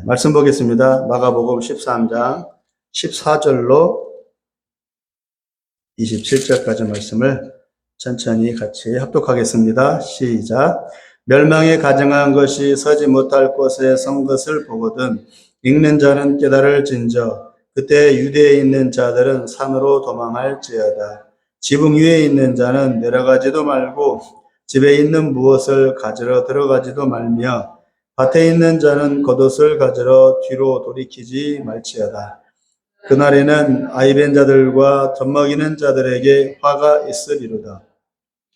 말씀 보겠습니다. 마가복음 13장 14절로 27절까지 말씀을 천천히 같이 합독하겠습니다. 시작. 멸망에 가증한 것이 서지 못할 곳에 선 것을 보거든 읽는 자는 깨달을진저 그때 유대에 있는 자들은 산으로 도망할지어다. 지붕 위에 있는 자는 내려가지도 말고 집에 있는 무엇을 가지러 들어가지도 말며 밭에 있는 자는 겉옷을 가지러 뒤로 돌이키지 말지어다. 그날에는 아이벤 자들과 젖먹이는 자들에게 화가 있으리로다.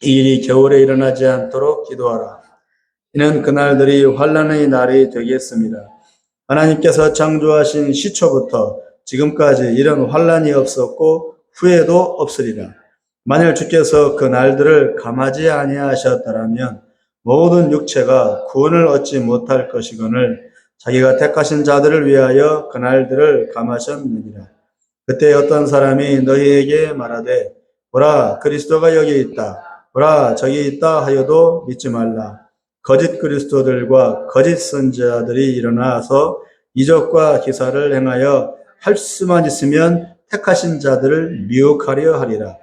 이 일이 겨울에 일어나지 않도록 기도하라. 이는 그날들이 환난의 날이 되겠습니다. 하나님께서 창조하신 시초부터 지금까지 이런 환난이 없었고 후에도 없으리라. 만일 주께서 그 날들을 감하지 아니하셨더라면 모든 육체가 구원을 얻지 못할 것이거늘 자기가 택하신 자들을 위하여 그 날들을 감하셨느니라. 그때 어떤 사람이 너희에게 말하되 보라 그리스도가 여기 있다 보라 저기 있다 하여도 믿지 말라. 거짓 그리스도들과 거짓 선지자들이 일어나서 이적과 기사를 행하여 할 수만 있으면 택하신 자들을 미혹하려 하리라.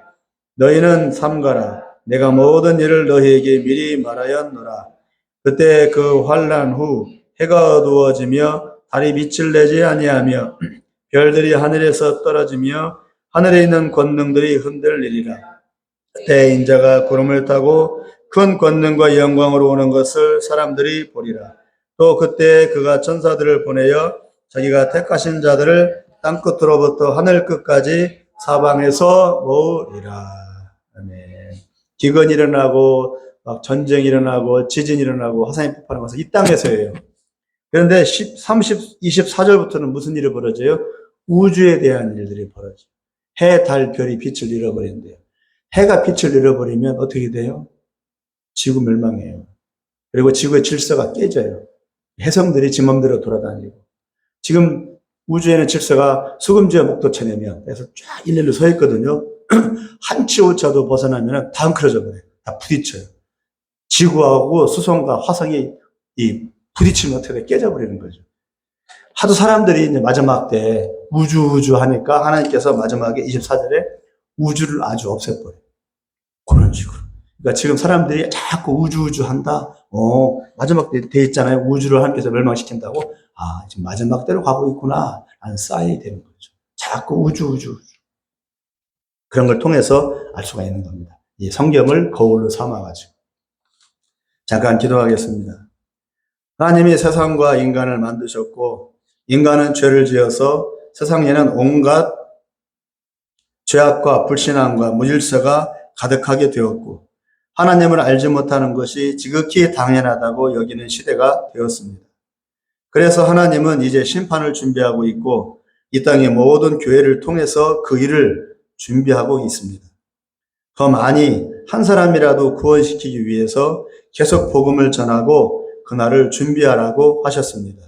너희는 삼가라. 내가 모든 일을 너희에게 미리 말하였노라. 그때 그 환난 후 해가 어두워지며 달이 빛을 내지 아니하며 별들이 하늘에서 떨어지며 하늘에 있는 권능들이 흔들리리라. 그때 인자가 구름을 타고 큰 권능과 영광으로 오는 것을 사람들이 보리라. 또 그때 그가 천사들을 보내어 자기가 택하신 자들을 땅끝으로부터 하늘 끝까지 사방에서 모으리라. 아멘. 기근이 일어나고 막 전쟁이 일어나고 지진이 일어나고 화산이 폭발하는 것은 이 땅에서예요. 그런데 24절부터는 무슨 일이 벌어져요? 우주에 대한 일들이 벌어져요. 해, 달, 별이 빛을 잃어버린대요. 해가 빛을 잃어버리면 어떻게 돼요? 지구 멸망해요. 그리고 지구의 질서가 깨져요. 해성들이 지 맘대로 돌아다니고. 지금 우주에는 질서가 수금지와 목도천이면 그래서 쫙 일렬로 서 있거든요. 한 치 오차도 벗어나면 다 엉클어져 버려요. 다 부딪혀요. 지구하고 수성과 화성이 부딪히면 어떻게 돼? 깨져버리는 거죠. 하도 사람들이 이제 마지막 때 우주 하니까 하나님께서 마지막에 24절에 우주를 아주 없애버려요. 그런 식으로. 그러니까 지금 사람들이 자꾸 우주 한다. 마지막 때 돼 있잖아요. 우주를 하나님께서 멸망시킨다고. 아, 지금 마지막 때로 가고 있구나. 라는 사인이 되는 거죠. 자꾸 우주. 그런 걸 통해서 알 수가 있는 겁니다. 이 성경을 거울로 삼아가지고. 잠깐 기도하겠습니다. 하나님이 세상과 인간을 만드셨고 인간은 죄를 지어서 세상에는 온갖 죄악과 불신앙과 무질서가 가득하게 되었고 하나님을 알지 못하는 것이 지극히 당연하다고 여기는 시대가 되었습니다. 그래서 하나님은 이제 심판을 준비하고 있고 이 땅의 모든 교회를 통해서 그 일을 준비하고 있습니다. 더 많이 한 사람이라도 구원시키기 위해서 계속 복음을 전하고 그날을 준비하라고 하셨습니다.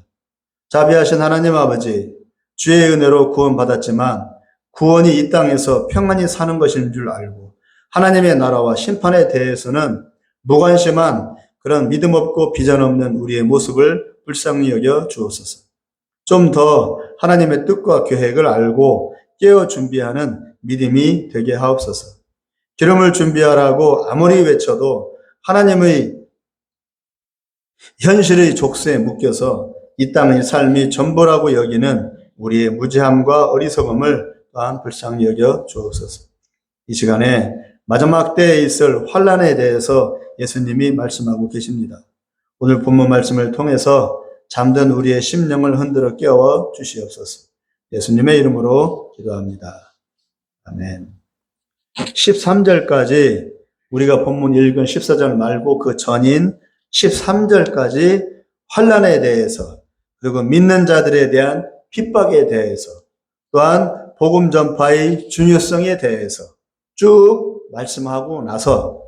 자비하신 하나님 아버지, 주의 은혜로 구원받았지만 구원이 이 땅에서 평안히 사는 것인 줄 알고 하나님의 나라와 심판에 대해서는 무관심한 그런 믿음 없고 비전 없는 우리의 모습을 불쌍히 여겨 주옵소서. 좀 더 하나님의 뜻과 계획을 알고 깨어 준비하는 믿음이 되게 하옵소서. 기름을 준비하라고 아무리 외쳐도 하나님의 현실의 족쇄에 묶여서 이 땅의 삶이 전부라고 여기는 우리의 무지함과 어리석음을 또한 불쌍히 여겨 주옵소서. 이 시간에 마지막 때에 있을 환난에 대해서 예수님이 말씀하고 계십니다. 오늘 본문 말씀을 통해서 잠든 우리의 심령을 흔들어 깨워 주시옵소서. 예수님의 이름으로 기도합니다. 아멘. 13절까지 우리가 본문 읽은 14절 말고 그 전인 13절까지 환난에 대해서 그리고 믿는 자들에 대한 핍박에 대해서 또한 복음 전파의 중요성에 대해서 쭉 말씀하고 나서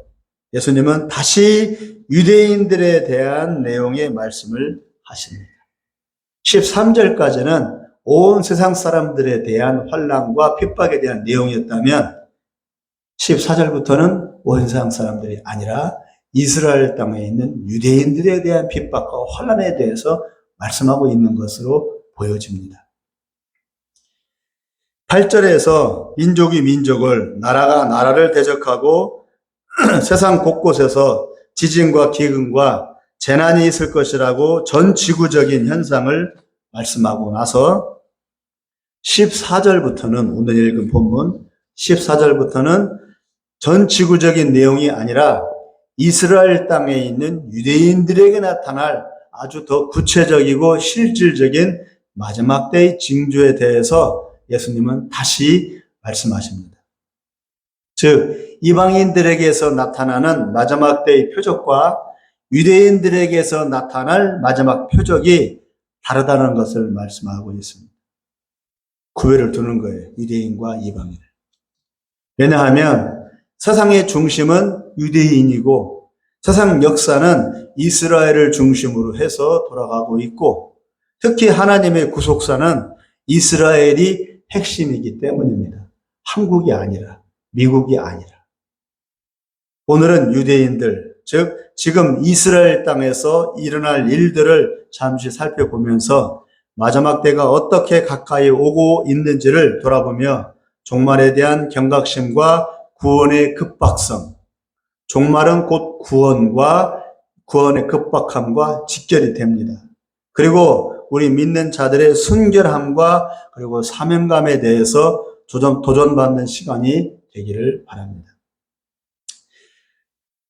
예수님은 다시 유대인들에 대한 내용의 말씀을 하십니다. 13절까지는 온 세상 사람들에 대한 환난과 핍박에 대한 내용이었다면 14절부터는 온 세상 사람들이 아니라 이스라엘 땅에 있는 유대인들에 대한 핍박과 환난에 대해서 말씀하고 있는 것으로 보여집니다. 8절에서 민족이 민족을, 나라가 나라를 대적하고 세상 곳곳에서 지진과 기근과 재난이 있을 것이라고 전 지구적인 현상을 말씀하고 나서 14절부터는, 오늘 읽은 본문 14절부터는 전 지구적인 내용이 아니라 이스라엘 땅에 있는 유대인들에게 나타날 아주 더 구체적이고 실질적인 마지막 때의 징조에 대해서 예수님은 다시 말씀하십니다. 즉, 이방인들에게서 나타나는 마지막 때의 표적과 유대인들에게서 나타날 마지막 표적이 다르다는 것을 말씀하고 있습니다. 구별을 두는 거예요. 유대인과 이방인을. 왜냐하면 세상의 중심은 유대인이고 세상 역사는 이스라엘을 중심으로 해서 돌아가고 있고 특히 하나님의 구속사는 이스라엘이 핵심이기 때문입니다. 한국이 아니라, 미국이 아니라. 오늘은 유대인들, 즉 지금 이스라엘 땅에서 일어날 일들을 잠시 살펴보면서 마지막 때가 어떻게 가까이 오고 있는지를 돌아보며 종말에 대한 경각심과 구원의 급박성, 종말은 곧 구원과 구원의 급박함과 직결이 됩니다. 그리고 우리 믿는 자들의 순결함과 그리고 사명감에 대해서 도전받는 시간이 되기를 바랍니다.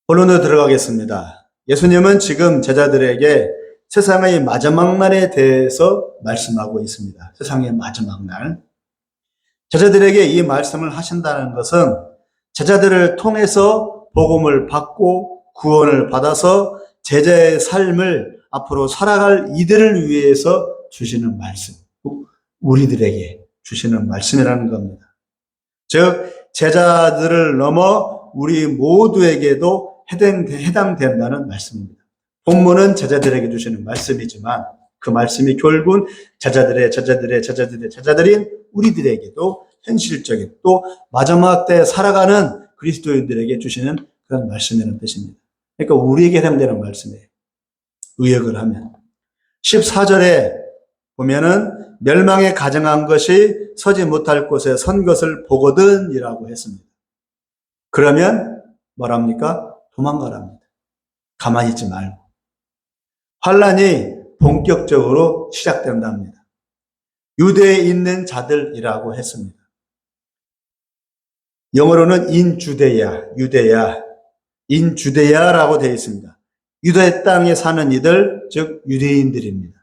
본론으로 들어가겠습니다. 예수님은 지금 제자들에게 세상의 마지막 날에 대해서 말씀하고 있습니다. 세상의 마지막 날. 제자들에게 이 말씀을 하신다는 것은 제자들을 통해서 복음을 받고 구원을 받아서 제자의 삶을 앞으로 살아갈 이들을 위해서 주시는 말씀, 우리들에게 주시는 말씀이라는 겁니다. 즉 제자들을 넘어 우리 모두에게도 해당된다는 말씀입니다. 본문은 제자들에게 주시는 말씀이지만 그 말씀이 결국은 제자들인 우리들에게도 현실적인 또 마지막 때 살아가는 그리스도인들에게 주시는 그런 말씀이라는 뜻입니다. 그러니까 우리에게 해당되는 말씀이에요. 의역을 하면 14절에 보면은 멸망에 가증한 것이 서지 못할 곳에 선 것을 보거든 이라고 했습니다. 그러면 뭐랍니까? 도망가랍니다. 가만히 있지 말고. 환란이 본격적으로 시작된답니다. 유대에 있는 자들이라고 했습니다. 영어로는 인주데야라고 되어 있습니다. 유대 땅에 사는 이들, 즉 유대인들입니다.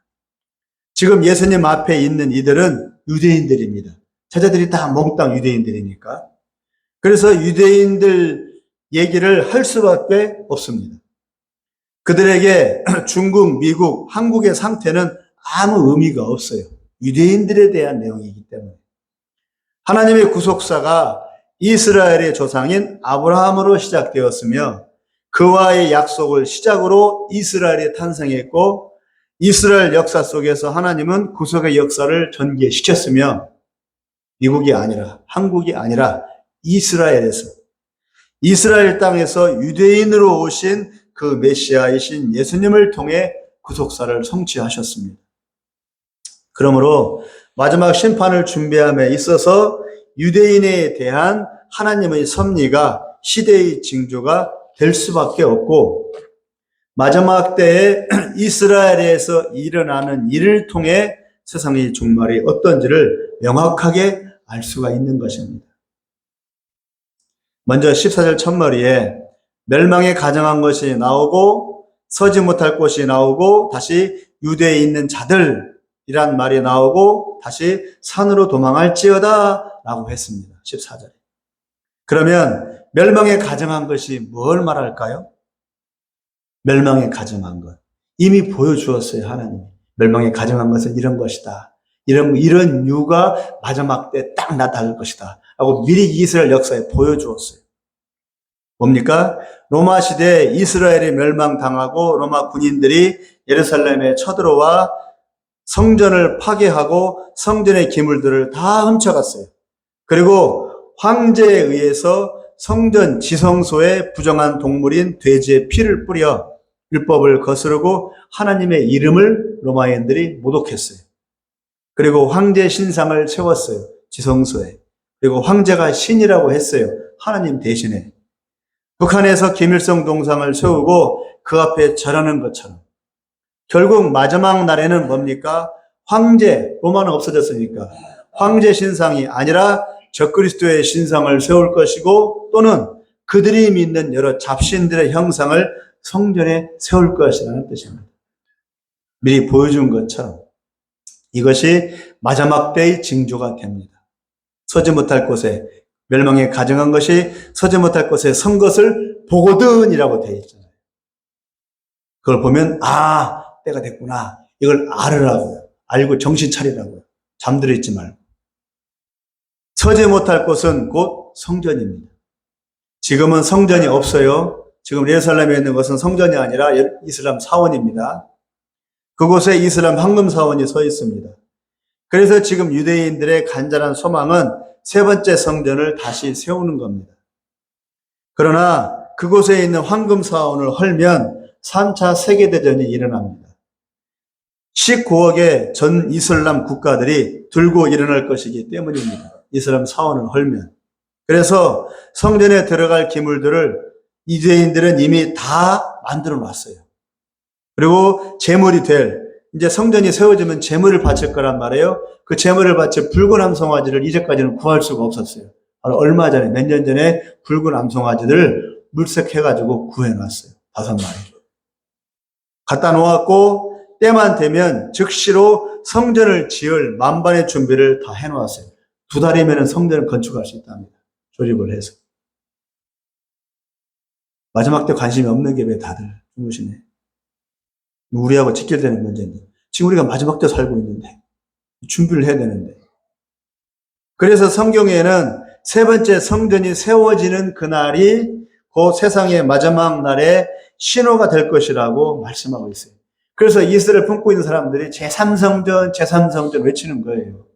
지금 예수님 앞에 있는 이들은 유대인들입니다. 제자들이 다 몽땅 유대인들이니까. 그래서 유대인들 얘기를 할 수밖에 없습니다. 그들에게 중국, 미국, 한국의 상태는 아무 의미가 없어요. 유대인들에 대한 내용이기 때문에. 하나님의 구속사가 이스라엘의 조상인 아브라함으로 시작되었으며 그와의 약속을 시작으로 이스라엘이 탄생했고 이스라엘 역사 속에서 하나님은 구속의 역사를 전개시켰으며 미국이 아니라 한국이 아니라 이스라엘에서 이스라엘 땅에서 유대인으로 오신 그 메시아이신 예수님을 통해 구속사를 성취하셨습니다. 그러므로 마지막 심판을 준비함에 있어서 유대인에 대한 하나님의 섭리가 시대의 징조가 될 수밖에 없고 마지막 때에 이스라엘에서 일어나는 일을 통해 세상의 종말이 어떤지를 명확하게 알 수가 있는 것입니다. 먼저 14절 첫머리에 멸망에 가증한 것이 나오고 서지 못할 곳이 나오고 다시 유대에 있는 자들이란 말이 나오고 다시 산으로 도망할지어다 라고 했습니다. 14절에. 그러면 멸망에 가증한 것이 뭘 말할까요? 멸망에 가증한 것. 이미 보여주었어요, 하나님이. 멸망에 가증한 것은 이런 것이다. 이런 이유가 마지막 때 딱 나타날 것이다. 하고 미리 이스라엘 역사에 보여주었어요. 뭡니까? 로마 시대에 이스라엘이 멸망당하고 로마 군인들이 예루살렘에 쳐들어와 성전을 파괴하고 성전의 기물들을 다 훔쳐갔어요. 그리고 황제에 의해서 성전 지성소에 부정한 동물인 돼지의 피를 뿌려 율법을 거스르고 하나님의 이름을 로마인들이 모독했어요. 그리고 황제 신상을 세웠어요. 지성소에. 그리고 황제가 신이라고 했어요. 하나님 대신에. 북한에서 김일성 동상을 세우고 그 앞에 절하는 것처럼. 결국 마지막 날에는 뭡니까? 황제, 로마는 없어졌으니까. 황제 신상이 아니라 적그리스도의 신상을 세울 것이고 또는 그들이 믿는 여러 잡신들의 형상을 성전에 세울 것이라는 뜻입니다. 미리 보여준 것처럼 이것이 마지막 때의 징조가 됩니다. 서지 못할 곳에 멸망에 가증한 것이 서지 못할 곳에 선 것을 보거든이라고 되어 있잖아요. 그걸 보면 때가 됐구나. 이걸 알으라고요. 알고 정신 차리라고요. 잠들어 있지 말고. 서지 못할 곳은 곧 성전입니다. 지금은 성전이 없어요. 지금 예루살렘에 있는 것은 성전이 아니라 이슬람 사원입니다. 그곳에 이슬람 황금 사원이 서 있습니다. 그래서 지금 유대인들의 간절한 소망은 세 번째 성전을 다시 세우는 겁니다. 그러나 그곳에 있는 황금 사원을 헐면 3차 세계대전이 일어납니다. 19억의 전 이슬람 국가들이 들고 일어날 것이기 때문입니다. 이슬람 사원을 헐면. 그래서 성전에 들어갈 기물들을 유대인들은 이미 다 만들어 놨어요. 그리고 제물이 이제 성전이 세워지면 제물을 바칠 거란 말이에요. 그 제물을 바칠 붉은 암송아지를 이제까지는 구할 수가 없었어요. 바로 얼마 전에, 몇 년 전에 붉은 암송아지를 물색해가지고 구해놨어요. 5마리. 갖다 놓았고, 때만 되면 즉시로 성전을 지을 만반의 준비를 다 해놓았어요. 2달이면 성전을 건축할 수 있답니다. 조립을 해서. 마지막 때 관심이 없는 게 왜 다들 주무시네. 우리하고 직결되는 문제인데. 지금 우리가 마지막 때 살고 있는데. 준비를 해야 되는데. 그래서 성경에는 세 번째 성전이 세워지는 그날이 그 세상의 마지막 날의 신호가 될 것이라고 말씀하고 있어요. 그래서 이스라엘 품고 있는 사람들이 제3성전, 제3성전 외치는 거예요.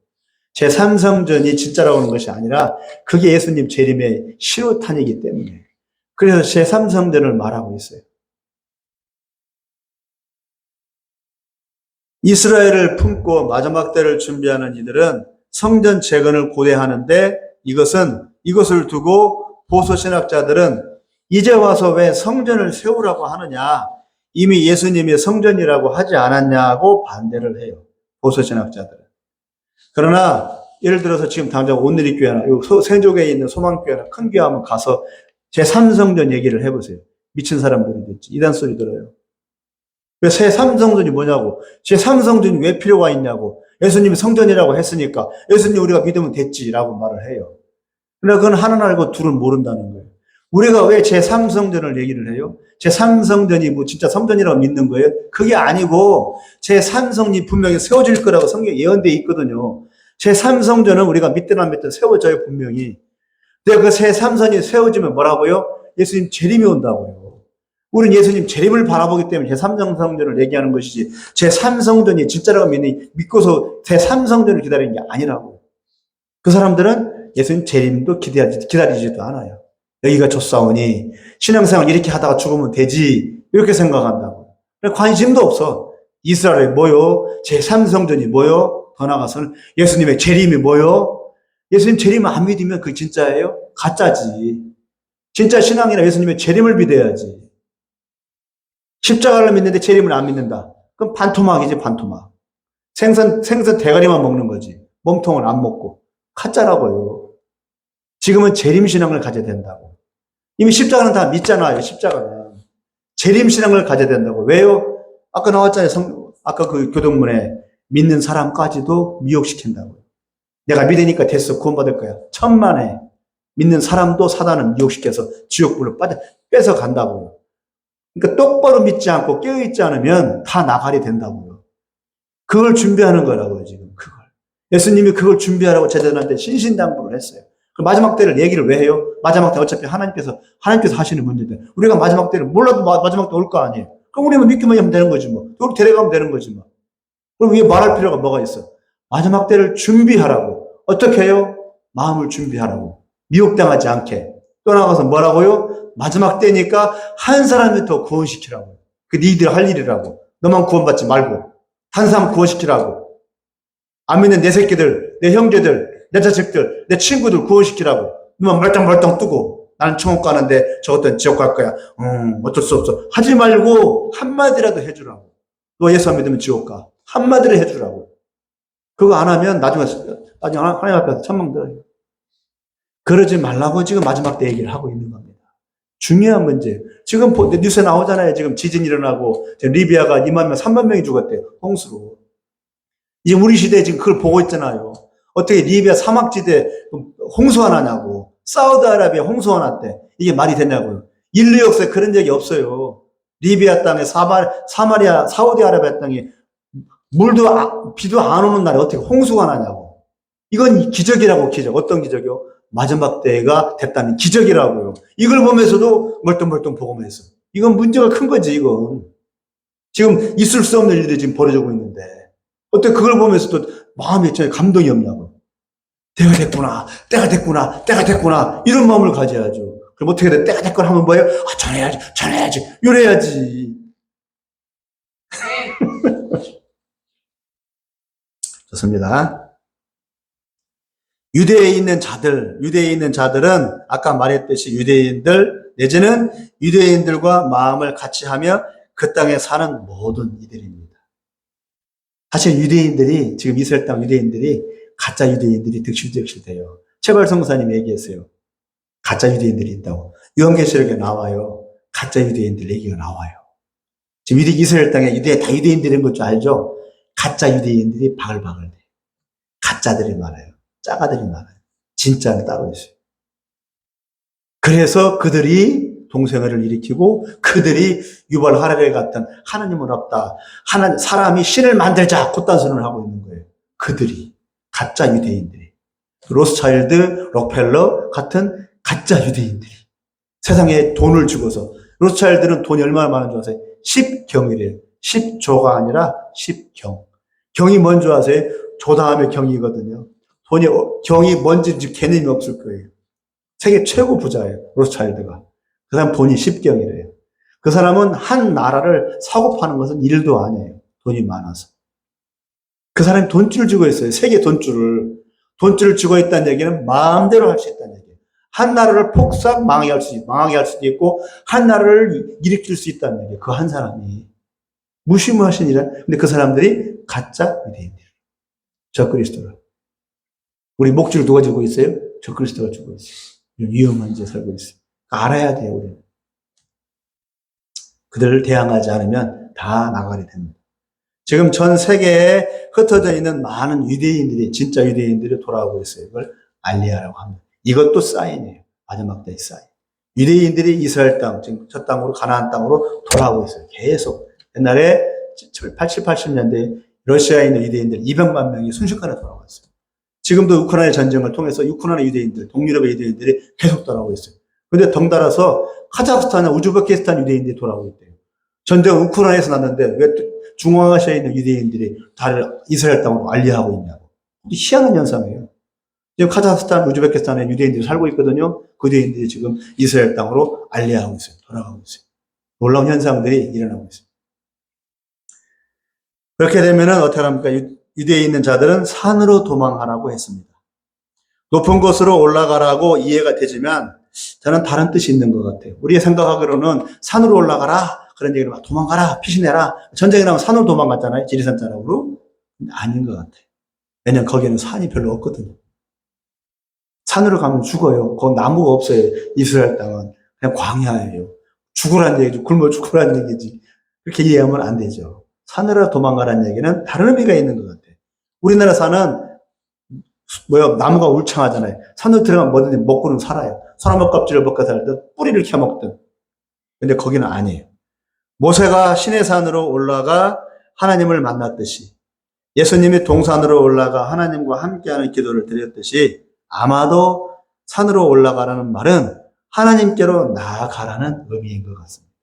제3성전이 진짜라고 하는 것이 아니라 그게 예수님 재림의 신호탄이기 때문에. 그래서 제3성전을 말하고 있어요. 이스라엘을 품고 마지막 때를 준비하는 이들은 성전 재건을 고대하는데 이것을 두고 보수 신학자들은 이제 와서 왜 성전을 세우라고 하느냐? 이미 예수님이 성전이라고 하지 않았냐고 반대를 해요. 보수 신학자들은. 그러나 예를 들어서 지금 당장 온누리교회나 세종에 있는 소망교회나 큰 교회 한번 가서 제3성전 얘기를 해보세요. 미친 사람들이 됐지. 이단 소리 들어요. 왜 제3성전이 뭐냐고. 제3성전이 왜 필요가 있냐고. 예수님이 성전이라고 했으니까 예수님 우리가 믿으면 됐지라고 말을 해요. 그러나 그건 하나는 알고 둘은 모른다는 거예요. 우리가 왜 제3성전을 얘기를 해요? 제3성전이 뭐 진짜 성전이라고 믿는 거예요? 그게 아니고 제3성전이 분명히 세워질 거라고 성경에 예언되어 있거든요. 제3성전은 우리가 믿든 안 믿든 세워져요, 분명히. 근데 그 제3성전이 세워지면 뭐라고요? 예수님 재림이 온다고요. 우리는 예수님 재림을 바라보기 때문에 제3성전을 얘기하는 것이지 제3성전이 진짜라고 믿고서 제3성전을 기다리는 게 아니라고. 그 사람들은 예수님 재림도 기다리지도 않아요. 여기가 좋사오니 신앙생활 이렇게 하다가 죽으면 되지 이렇게 생각한다고. 관심도 없어. 이스라엘이 뭐요? 제3성전이 뭐요? 더 나아가서는 예수님의 재림이 뭐요? 예수님 재림을 안 믿으면 그게 진짜예요? 가짜지. 진짜 신앙이라 예수님의 재림을 믿어야지. 십자가를 믿는데 재림을 안 믿는다. 그럼 반토막이지, 반토막. 생선 대가리만 먹는 거지. 몸통을 안 먹고. 가짜라고요. 지금은 재림신앙을 가져야 된다고. 이미 십자가는 다 믿잖아요, 십자가는. 재림신앙을 가져야 된다고. 왜요? 아까 나왔잖아요. 아까 그 교동문에 믿는 사람까지도 미혹시킨다고요. 내가 믿으니까 됐어, 구원받을 거야. 천만에. 믿는 사람도 사단은 미혹시켜서 지옥불로 뺏어간다고요. 그러니까 똑바로 믿지 않고 깨어있지 않으면 다 나가리 된다고요. 그걸 준비하는 거라고요, 지금. 그걸. 예수님이 그걸 준비하라고 제자들한테 신신당부를 했어요. 그 마지막 때를 얘기를 왜 해요? 마지막 때 어차피 하나님께서 하시는 문제인데 우리가 마지막 때를 몰라도 마지막 때 올 거 아니에요. 그럼 우리만 믿기만 하면 되는 거지 뭐. 우리 데려가면 되는 거지 뭐. 그럼 위에 말할 필요가 뭐가 있어? 마지막 때를 준비하라고. 어떻게 해요? 마음을 준비하라고. 미혹당하지 않게. 또 나가서 뭐라고요? 마지막 때니까 한 사람이 더 구원시키라고. 그 니들 할 일이라고. 너만 구원받지 말고. 다른 사람 구원시키라고. 안 믿는 내 새끼들, 내 형제들, 내 자식들, 내 친구들 구원시키라고. 너만 멀쩡멀쩡 뜨고 나는 천국 가는데 저것들은 지옥 갈 거야. 어쩔 수 없어. 하지 말고 한마디라도 해주라고. 너 예수 안 믿으면 지옥 가. 한마디를 해주라고. 그거 안 하면 나중에 하나님 앞에서 천망 들어요. 그러지 말라고 지금 마지막 때 얘기를 하고 있는 겁니다. 중요한 문제예요. 지금 뉴스에 나오잖아요. 지금 지진 일어나고 리비아가 2만 명, 3만 명이 죽었대요. 홍수로. 이제 우리 시대에 지금 그걸 보고 있잖아요. 어떻게 리비아 사막지대 홍수가 나냐고. 사우디아라비아 홍수가 났대. 이게 말이 되냐고요. 인류 역사에 그런 적이 없어요. 리비아 땅에 사마리아, 사우디아라비아 땅에 물도 비도 안 오는 날에 어떻게 홍수가 나냐고. 이건 기적이라고. 기적. 어떤 기적이요? 마지막 때가 됐다는 기적이라고요. 이걸 보면서도 멀뚱멀뚱 보고만 있어. 이건 문제가 큰 거지. 이건 지금 있을 수 없는 일들이 지금 벌어지고 있는데 어떻게 그걸 보면서도 마음에 감동이 없냐고. 때가 됐구나, 때가 됐구나, 때가 됐구나 이런 마음을 가져야죠. 그럼 어떻게 돼? 때가 됐구나 하면 뭐예요? 전해야지, 전해야지, 이래야지. 좋습니다. 유대에 있는 자들은 아까 말했듯이 유대인들 내지는 유대인들과 마음을 같이 하며 그 땅에 사는 모든 이들입니다. 사실 유대인들이 지금 이스라엘 땅 유대인들이 가짜 유대인들이 득실득실돼요. 최발 성사님이 얘기했어요. 가짜 유대인들이 있다고. 요한계시록에 나와요. 가짜 유대인들 얘기가 나와요. 지금 이스라엘 땅에 다 유대인들인 것 줄 알죠? 가짜 유대인들이 바글바글 돼요. 가짜들이 많아요. 짜가들이 많아요. 진짜는 따로 있어요. 그래서 그들이 동성애를 일으키고 그들이 유발 하라레 같은 하나님은 없다. 사람이 신을 만들자. 그딴 소리를 하고 있는 거예요. 그들이. 가짜 유대인들이. 로스차일드, 록펠러 같은 가짜 유대인들이. 세상에 돈을 주고서. 로스차일드는 돈이 얼마나 많은 줄 아세요? 10경이래요. 10조가 아니라 10경. 경이 뭔지 아세요? 조 다음에 경이거든요. 경이 뭔지 개념이 없을 거예요. 세계 최고 부자예요. 로스차일드가. 그 사람 돈이 10경이래요. 그 사람은 한 나라를 사고 파는 것은 일도 아니에요. 돈이 많아서. 그 사람이 돈줄을 쥐고 있어요. 세계 돈줄을. 돈줄을 쥐고 있다는 얘기는 마음대로 할 수 있다는 얘기예요. 한 나라를 폭삭 망하게 할 수도 있고 한 나라를 일으킬 수 있다는 얘기예요. 그 한 사람이. 무시무하신 일이야. 근데 그 사람들이 가짜 유대인들. 적그리스도를. 우리 목줄 누가 쥐고 있어요? 적그리스도가 쥐고 있어요. 위험한 짓에 살고 있어요. 알아야 돼요, 우리는. 그들을 대항하지 않으면 다 나가게 됩니다. 지금 전 세계에 흩어져 있는 많은 유대인들이, 진짜 유대인들이 돌아오고 있어요. 이걸 알리하라고 합니다. 이것도 사인이에요. 마지막 때의 사인. 유대인들이 이스라엘 땅, 지금 저 땅으로, 가나안 땅으로 돌아오고 있어요. 계속. 옛날에 80년대에 러시아에 있는 유대인들 200만 명이 순식간에 돌아왔어요. 지금도 우크라이나 전쟁을 통해서 우크라이나 유대인들, 동유럽의 유대인들이 계속 돌아오고 있어요. 그런데 덩달아서 카자흐스탄이나 우즈베키스탄 유대인들이 돌아오고 있대요. 전쟁은 우크라이나에서 났는데 왜 중앙아시아에 있는 유대인들이 다들 이스라엘 땅으로 알리하고 있냐고. 희한한 현상이에요. 지금 카자흐스탄, 우즈베키스탄에 유대인들이 살고 있거든요. 그 유대인들이 지금 이스라엘 땅으로 알리하고 있어요. 돌아가고 있어요. 놀라운 현상들이 일어나고 있어요. 그렇게 되면은 어떻게 합니까? 유대에 있는 자들은 산으로 도망하라고 했습니다. 높은 곳으로 올라가라고 이해가 되지만 저는 다른 뜻이 있는 것 같아요. 우리가 생각하기로는 산으로 올라가라 그런 얘기를 막 도망가라 피신해라 전쟁이 나면 산으로 도망갔잖아요. 지리산 자락으로. 아닌 것 같아요. 왜냐면 거기는 산이 별로 없거든요. 산으로 가면 죽어요. 거기 나무가 없어요. 이스라엘 땅은 그냥 광야예요. 죽으란 얘기죠. 굶어 죽으란 얘기지. 그렇게 이해하면 안 되죠. 산으로 도망가라는 얘기는 다른 의미가 있는 것 같아요. 우리나라 산은 나무가 울창하잖아요. 산으로 들어가면 뭐든지 먹고는 살아요. 소나무 껍질을 벗겨 살든 뿌리를 캐먹든. 근데 거기는 아니에요. 모세가 시내산으로 올라가 하나님을 만났듯이 예수님이 동산으로 올라가 하나님과 함께하는 기도를 드렸듯이 아마도 산으로 올라가라는 말은 하나님께로 나아가라는 의미인 것 같습니다.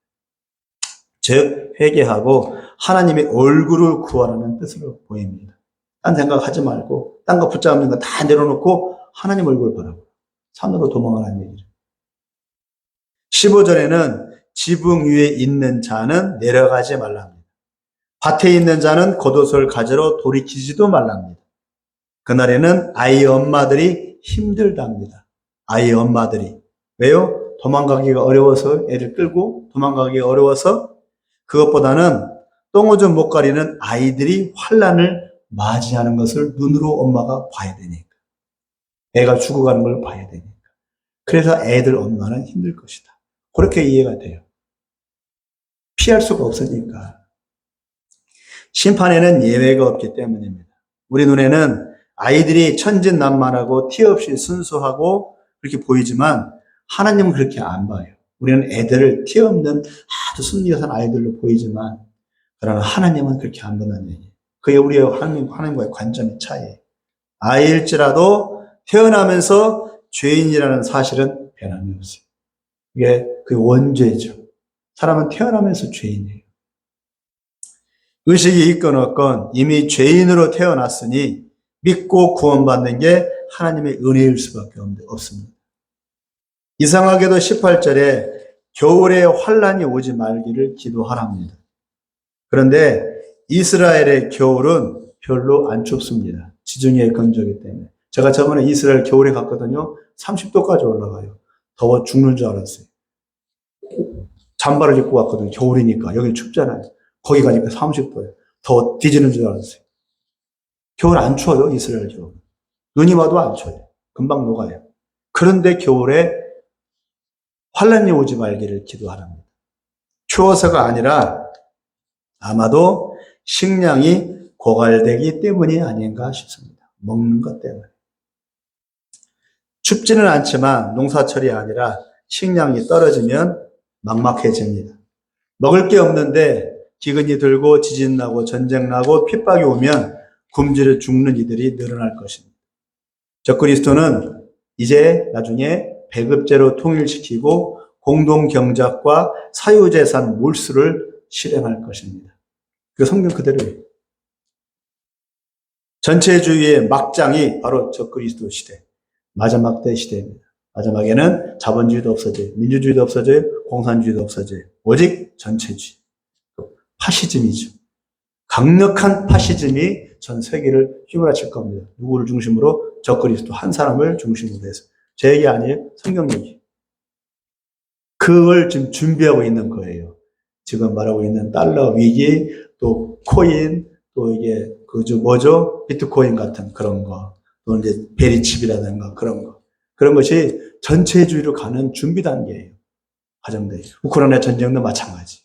즉 회개하고 하나님의 얼굴을 구하라는 뜻으로 보입니다. 딴 생각하지 말고 딴 거 붙잡는 거 다 내려놓고 하나님 얼굴을 바라보고 산으로 도망하라는 얘기죠. 15절에는 지붕 위에 있는 자는 내려가지 말랍니다. 밭에 있는 자는 겉옷을 가지러 돌이키지도 말랍니다. 그날에는 아이 엄마들이 힘들답니다. 아이 엄마들이. 왜요? 도망가기가 어려워서 애를 끌고 도망가기가 어려워서 그것보다는 똥오줌 못 가리는 아이들이 환난을 맞이하는 것을 눈으로 엄마가 봐야 되니까. 애가 죽어가는 걸 봐야 되니까. 그래서 애들 엄마는 힘들 것이다. 그렇게 이해가 돼요. 피할 수가 없으니까. 심판에는 예외가 없기 때문입니다. 우리 눈에는 아이들이 천진난만하고 티 없이 순수하고 그렇게 보이지만 하나님은 그렇게 안 봐요. 우리는 애들을 티 없는 아주 순리한 아이들로 보이지만 그러나 하나님은 그렇게 안 본다는 얘기예요. 그게 우리의 하나님과의 관점의 차이예요. 아이일지라도 태어나면서 죄인이라는 사실은 변함이 없어요. 그게 원죄죠. 사람은 태어나면서 죄인이에요. 의식이 있건 없건 이미 죄인으로 태어났으니 믿고 구원받는 게 하나님의 은혜일 수밖에 없습니다. 이상하게도 18절에 겨울에 환란이 오지 말기를 기도하랍니다. 그런데 이스라엘의 겨울은 별로 안 춥습니다. 지중해 근처이기 때문에. 제가 저번에 이스라엘 겨울에 갔거든요. 30도까지 올라가요. 더워 죽는 줄 알았어요. 잠바를 입고 갔거든요. 겨울이니까. 여기 춥잖아요. 거기 가니까 30도예요. 더워 뒤지는 줄 알았어요. 겨울 안 추워요, 이스라엘 겨울. 눈이 와도 안 추워요. 금방 녹아요. 그런데 겨울에 환란이 오지 말기를 기도하랍니다. 추워서가 아니라 아마도 식량이 고갈되기 때문이 아닌가 싶습니다. 먹는 것 때문에. 춥지는 않지만 농사철이 아니라 식량이 떨어지면 막막해집니다. 먹을 게 없는데 기근이 들고 지진 나고 전쟁 나고 핍박이 오면 굶주려 죽는 이들이 늘어날 것입니다. 적그리스도는 이제 나중에 배급제로 통일시키고 공동경작과 사유재산 몰수를 실행할 것입니다. 그 성경 그대로예요. 전체주의의 막장이 바로 적그리스도 시대, 마지막 때 시대입니다. 마지막에는 자본주의도 없어져요. 민주주의도 없어져요. 공산주의도 없어져요. 오직 전체주의. 파시즘이죠. 강력한 파시즘이 전 세계를 휘몰아칠 겁니다. 누구를 중심으로? 적그리스도 한 사람을 중심으로 해서. 제 얘기 아니에요. 성경 얘기. 그걸 지금 준비하고 있는 거예요. 지금 말하고 있는 달러 위기, 또 코인, 또 이게 뭐죠? 비트코인 같은 그런 거, 또 이제 베리칩이라든가 그런 거. 그런 것이 전체주의로 가는 준비 단계예요. 과정들이. 우크라이나 전쟁도 마찬가지.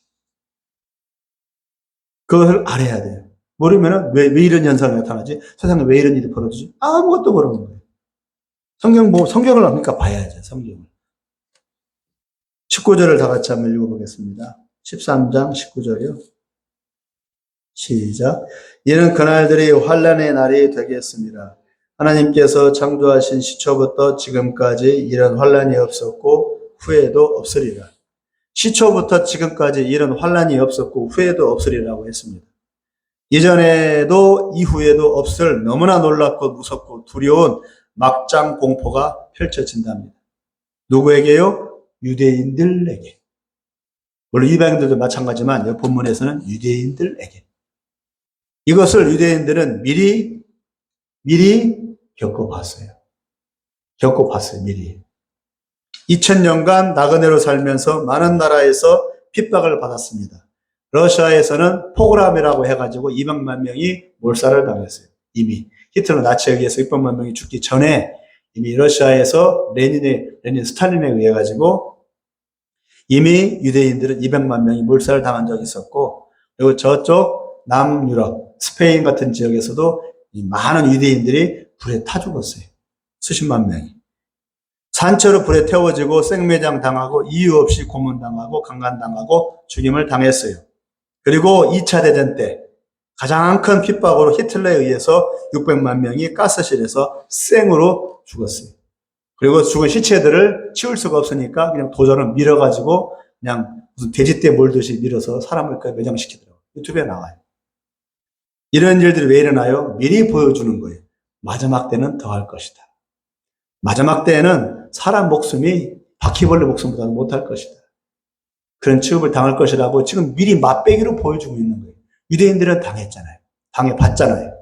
그것을 알아야 돼요. 모르면은 왜 이런 현상이 나타나지? 세상에 왜 이런 일이 벌어지지? 아무것도 모르는 거예요. 성경을 합니까? 봐야죠, 성경을. 19절을 다 같이 한번 읽어보겠습니다. 13장 19절이요. 시작. 이는 그날들이 환란의 날이 되겠습니다. 하나님께서 창조하신 시초부터 지금까지 이런 환란이 없었고 후에도 없으리라. 시초부터 지금까지 이런 환란이 없었고 후에도 없으리라고 했습니다. 이전에도 이후에도 없을 너무나 놀랍고 무섭고 두려운 막장 공포가 펼쳐진답니다. 누구에게요? 유대인들에게. 물론 이방인들도 마찬가지지만 이 본문에서는 유대인들에게. 이것을 유대인들은 미리 겪어봤어요. 미리. 2000년간 나그네로 살면서 많은 나라에서 핍박을 받았습니다. 러시아에서는 포그람이라고 해가지고 200만 명이 몰살을 당했어요. 이미 히틀러 나치에 의해서 600만 명이 죽기 전에 이미 러시아에서 스탈린에 의해 가지고 이미 유대인들은 200만 명이 몰살을 당한 적이 있었고, 그리고 저쪽 남유럽, 스페인 같은 지역에서도 많은 유대인들이 불에 타 죽었어요. 수십만 명이. 산채로 불에 태워지고 생매장 당하고 이유 없이 고문당하고 강간당하고 죽임을 당했어요. 그리고 2차 대전 때 가장 큰 핍박으로 히틀러에 의해서 600만 명이 가스실에서 생으로 죽었어요. 그리고 죽은 시체들을 치울 수가 없으니까 그냥 도저를 밀어가지고 그냥 무슨 돼지떼 몰듯이 밀어서 사람을 매장시키더라고요. 유튜브에 나와요. 이런 일들이 왜 일어나요? 미리 보여주는 거예요. 마지막 때는 더 할 것이다. 마지막 때에는 사람 목숨이 바퀴벌레 목숨보다는 못할 것이다. 그런 취급을 당할 것이라고 지금 미리 맛배기로 보여주고 있는 거예요. 유대인들은 당했잖아요. 당해봤잖아요.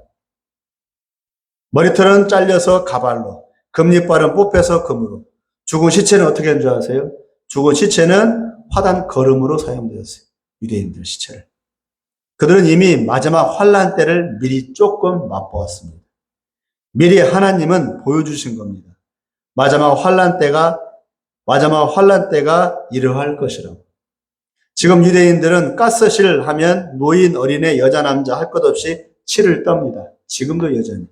머리털은 잘려서 가발로, 금리빨은 뽑혀서 금으로. 죽은 시체는 어떻게 한 줄 아세요? 죽은 시체는 화단 거름으로 사용되었어요. 유대인들 시체를. 그들은 이미 마지막 환란 때를 미리 조금 맛보았습니다. 미리 하나님은 보여주신 겁니다. 마지막 환란 때가 이러할 것이라고. 지금 유대인들은 가스실 하면 노인, 어린애, 여자, 남자 할 것 없이 치를 떱니다. 지금도 여전히.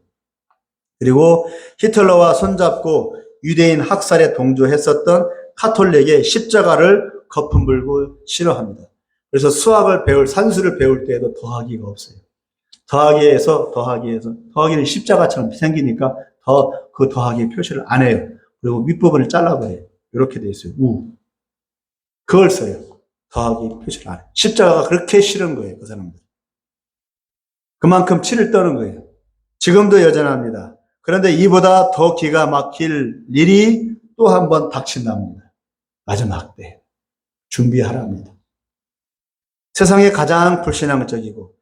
그리고 히틀러와 손잡고 유대인 학살에 동조했었던 카톨릭의 십자가를 거품 불고 싫어합니다. 그래서 산수를 배울 때에도 더하기가 없어요. 더하기는 십자가처럼 생기니까 그 더하기 표시를 안 해요. 그리고 윗부분을 잘라버려요. 이렇게 돼 있어요. 그걸 써요. 더하기 표시를 안 해요. 십자가가 그렇게 싫은 거예요. 그 사람들. 그만큼 치를 떠는 거예요. 지금도 여전합니다. 그런데 이보다 더 기가 막힐 일이 또 한 번 닥친답니다. 마지막 때. 준비하랍니다. 세상에 가장 불신앙적이고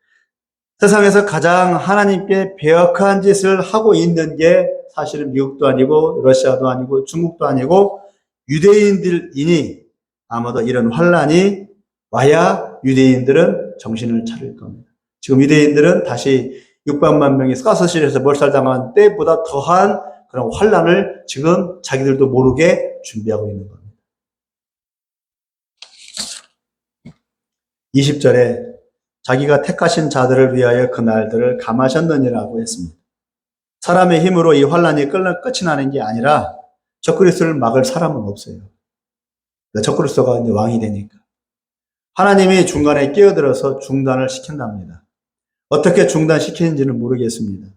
세상에서 가장 하나님께 배역한 짓을 하고 있는 게 사실은 미국도 아니고 러시아도 아니고 중국도 아니고 유대인들이니 아마도 이런 환란이 와야 유대인들은 정신을 차릴 겁니다. 지금 유대인들은 다시 600만 명이 가스실에서 몰살당한 때보다 더한 그런 환란을 지금 자기들도 모르게 준비하고 있는 겁니다. 20절에 자기가 택하신 자들을 위하여 그 날들을 감하셨느니라고 했습니다. 사람의 힘으로 이 환란이 끝이 나는 게 아니라 적그리스도를 막을 사람은 없어요. 적그리스도가 이제 왕이 되니까. 하나님이 중간에 끼어들어서 중단을 시킨답니다. 어떻게 중단시키는지는 모르겠습니다.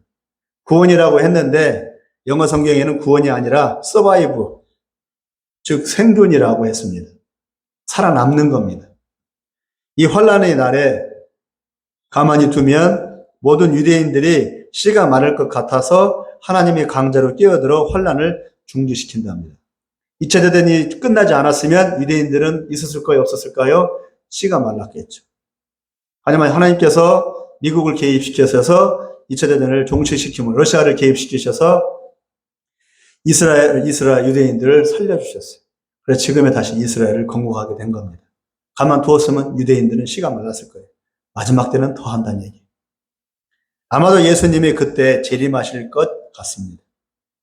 구원이라고 했는데 영어 성경에는 구원이 아니라 서바이브, 즉 생존이라고 했습니다. 살아남는 겁니다. 이 환란의 날에 가만히 두면 모든 유대인들이 씨가 마를 것 같아서 하나님의 강제로 끼어들어 환란을 중지시킨답니다. 2차 대전이 끝나지 않았으면 유대인들은 있었을까요? 없었을까요? 씨가 말랐겠죠. 하지만 하나님께서 미국을 개입시켜서 2차 대전을 종식시키면 러시아를 개입시키셔서 이스라엘 유대인들을 살려주셨어요. 그래서 지금에 다시 이스라엘을 건국하게 된 겁니다. 가만두었으면 유대인들은 씨가 말랐을 거예요. 마지막 때는 더 한다는 얘기예요. 아마도 예수님이 그때 재림하실 것 같습니다.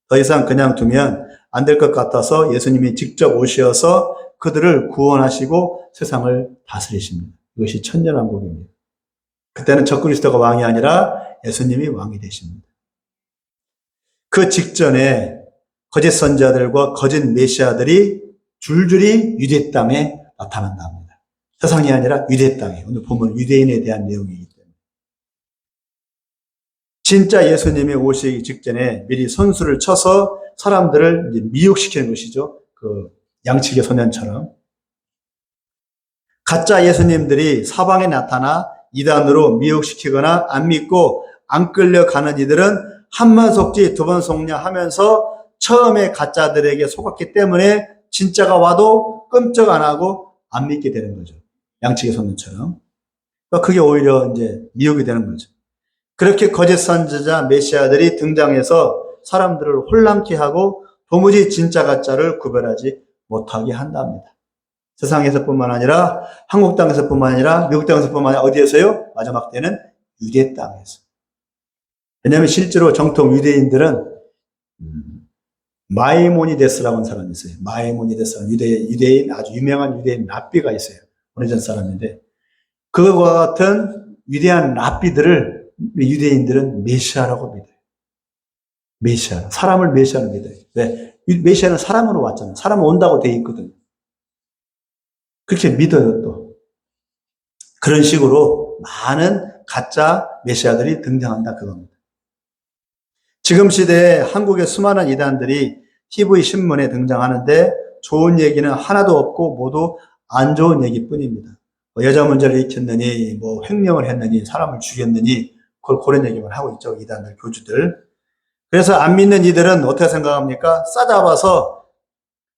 더 이상 그냥 두면 안 될 것 같아서 예수님이 직접 오셔서 그들을 구원하시고 세상을 다스리십니다. 이것이 천년왕국입니다. 그때는 적그리스도가 왕이 아니라 예수님이 왕이 되십니다. 그 직전에 거짓 선지자들과 거짓 메시아들이 줄줄이 유대 땅에 나타난다 합니다. 세상이 아니라 유대 땅에. 오늘 보면 유대인에 대한 내용이기 때문에. 진짜 예수님이 오시기 직전에 미리 선수를 쳐서 사람들을 이제 미혹시키는 것이죠. 그 양치기 소년처럼. 가짜 예수님들이 사방에 나타나 이단으로 미혹시키거나 안 믿고 안 끌려가는 이들은 한 번 속지 두 번 속냐 하면서 처음에 가짜들에게 속았기 때문에 진짜가 와도 끔찍 안 하고 안 믿게 되는 거죠. 양치기 소년처럼. 그게 오히려 이제 미혹이 되는 거죠. 그렇게 거짓 선지자 메시아들이 등장해서 사람들을 혼란케 하고 도무지 진짜 가짜를 구별하지 못하게 한답니다. 세상에서뿐만 아니라 한국 땅에서뿐만 아니라 미국 땅에서뿐만 아니라 어디에서요? 마지막 때는 유대 땅에서. 왜냐하면 실제로 정통 유대인들은 마이모니데스라고 하는 사람이 있어요. 마이모니데스 유대인 아주 유명한 유대인 랍비가 있어요. 오래전 사람인데 그와 같은 위대한 랍비들을 유대인들은 메시아라고 믿어요. 메시아, 사람을 메시아로 믿어요. 왜? 메시아는 사람으로 왔잖아요. 사람은 온다고 돼 있거든요. 그렇게 믿어요 또. 그런 식으로 많은 가짜 메시아들이 등장한다 그겁니다. 지금 시대에 한국의 수많은 이단들이 TV 신문에 등장하는데 좋은 얘기는 하나도 없고 모두 안 좋은 얘기뿐입니다. 여자 문제를 일으켰느니, 횡령을 했느니, 사람을 죽였느니, 그런 얘기만 하고 있죠. 이단들, 교주들. 그래서 안 믿는 이들은 어떻게 생각합니까? 싸잡아서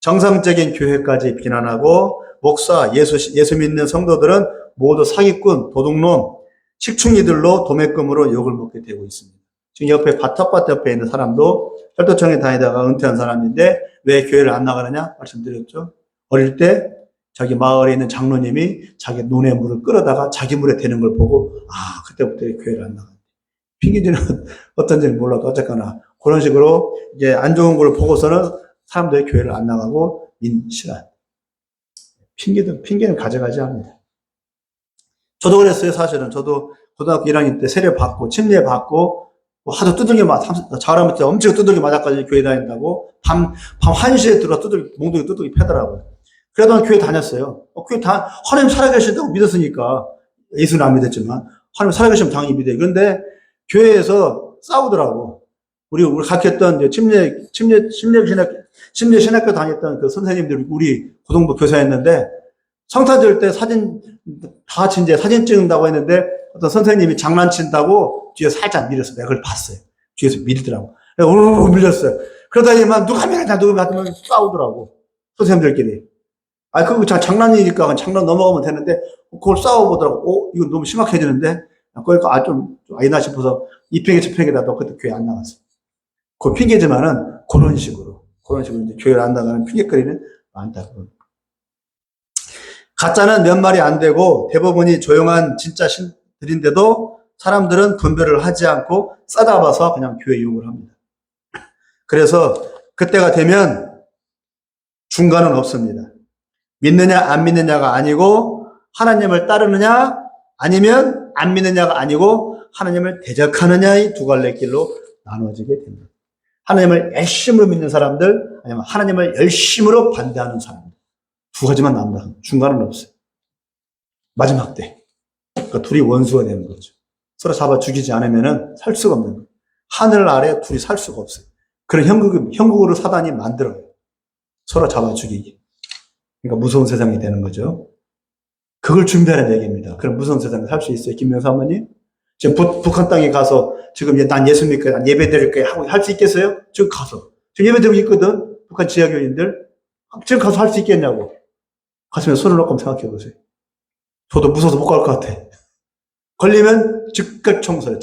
정상적인 교회까지 비난하고 목사, 예수 믿는 성도들은 모두 사기꾼, 도둑놈, 식충이들로 도매금으로 욕을 먹게 되고 있습니다. 지금 옆에 바탑밭 옆에 있는 사람도 철도청에 다니다가 은퇴한 사람인데 왜 교회를 안 나가느냐 말씀드렸죠. 어릴 때 자기 마을에 있는 장로님이 자기 논에 물을 끌어다가 자기 물에 대는 걸 보고 그때부터 교회를 안 나가. 핑계대는 어떤지는 몰라도 어쨌거나 그런 식으로 이제 안 좋은 걸 보고서는 사람들이 교회를 안 나가고 싫어요. 핑계는 가져가지 않습니다. 저도 그랬어요, 사실은. 저도 고등학교 1학년 때 세례 받고, 침례 받고, 하도 자라면 때 엄청 두들겨 맞아까지 교회 다닌다고, 밤 1시에 들어 몽둥이 두들기 패더라고요. 그래도 교회 다녔어요. 하나님 살아계신다고 믿었으니까, 예수는 안 믿었지만, 하나님 살아계시면 당연히 믿어요. 그런데, 교회에서 싸우더라고. 우리 가르쳤던 심리 신학교 다녔던 그 선생님들, 우리 고등부 교사였는데, 성탄 절 때 사진, 다 같이 이제 사진 찍는다고 했는데, 어떤 선생님이 장난친다고 뒤에서 살짝 밀었어요. 내가 그걸 봤어요. 뒤에서 밀더라고. 우르르 밀렸어요. 그러다니만 누가 밀었냐, 누가 밀었냐, 싸우더라고. 선생님들끼리. 그거 장난이니까 장난 넘어가면 되는데, 그걸 싸워보더라고. 이거 너무 심각해지는데? 그러니까, 아니나 싶어서, 이 핑계, 저 핑계라도 그때 교회 안 나갔어요. 그 핑계지만은, 그런 식으로 이제 교회를 안 나가는 핑계거리는 많다고. 가짜는 몇 마리 안 되고, 대부분이 조용한 진짜 신들인데도, 사람들은 분별을 하지 않고, 싸다 봐서 그냥 교회 욕을 합니다. 그래서, 그때가 되면, 중간은 없습니다. 믿느냐, 안 믿느냐가 아니고, 하나님을 따르느냐, 아니면 안 믿느냐가 아니고 하나님을 대적하느냐의 두 갈래 길로 나눠지게 됩니다. 하나님을 열심으로 믿는 사람들, 아니면 하나님을 열심으로 반대하는 사람들. 두 가지만 남다. 중간은 없어요. 마지막 때. 그러니까 둘이 원수가 되는 거죠. 서로 잡아 죽이지 않으면 살 수가 없는 거예요. 하늘 아래 둘이 살 수가 없어요. 그런 형국으로 사단이 만들어요. 서로 잡아 죽이기. 그러니까 무서운 세상이 되는 거죠. 그걸 준비하는 얘기입니다. 그럼 무서운 세상에 살 수 있어요, 김명수 사모님? 지금 북한 땅에 가서 지금 난 예수 믿고 난 예배 드릴 거야 하고 할 수 있겠어요? 지금 가서. 지금 예배 드리고 있거든? 북한 지하교인들. 지금 가서 할 수 있겠냐고. 가시면 손을 놓고 생각해 보세요. 저도 무서워서 못 갈 것 같아. 걸리면 즉결 총살.